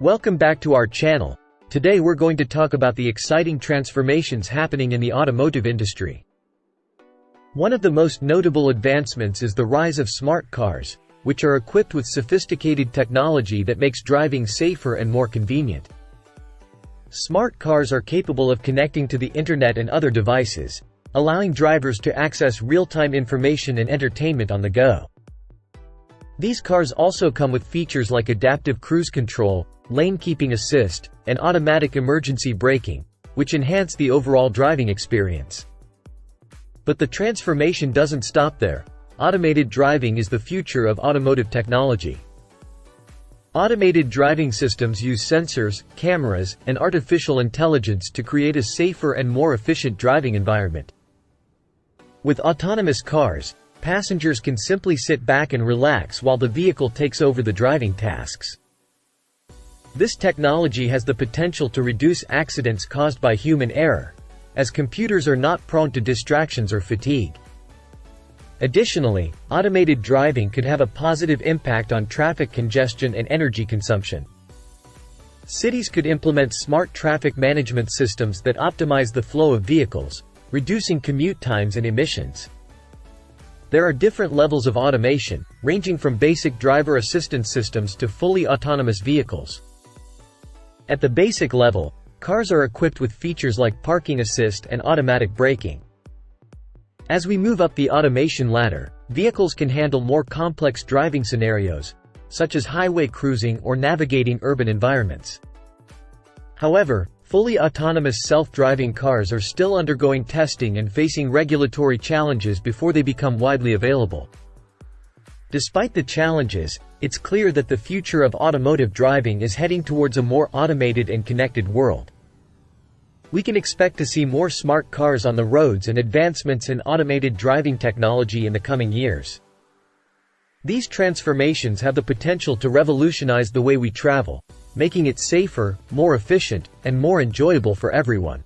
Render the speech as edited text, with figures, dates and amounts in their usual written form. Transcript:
Welcome back to our channel. Today we're going to talk about the exciting transformations happening in the automotive industry. One of the most notable advancements is the rise of smart cars, which are equipped with sophisticated technology that makes driving safer and more convenient. Smart cars are capable of connecting to the internet and other devices, allowing drivers to access real-time information and entertainment on the go. These cars also come with features like adaptive cruise control, lane keeping assist, and automatic emergency braking, which enhance the overall driving experience. But the transformation doesn't stop there. Automated driving is the future of automotive technology. Automated driving systems use sensors, cameras, and artificial intelligence to create a safer and more efficient driving environment. With autonomous cars, passengers can simply sit back and relax while the vehicle takes over the driving tasks. This technology has the potential to reduce accidents caused by human error, as computers are not prone to distractions or fatigue. Additionally, automated driving could have a positive impact on traffic congestion and energy consumption. Cities could implement smart traffic management systems that optimize the flow of vehicles, reducing commute times and emissions. There are different levels of automation, ranging from basic driver assistance systems to fully autonomous vehicles. At the basic level, cars are equipped with features like parking assist and automatic braking. As we move up the automation ladder, vehicles can handle more complex driving scenarios, such as highway cruising or navigating urban environments. However, fully autonomous self-driving cars are still undergoing testing and facing regulatory challenges before they become widely available. Despite the challenges, it's clear that the future of automotive driving is heading towards a more automated and connected world. We can expect to see more smart cars on the roads and advancements in automated driving technology in the coming years. These transformations have the potential to revolutionize the way we travel, making it safer, more efficient, and more enjoyable for everyone.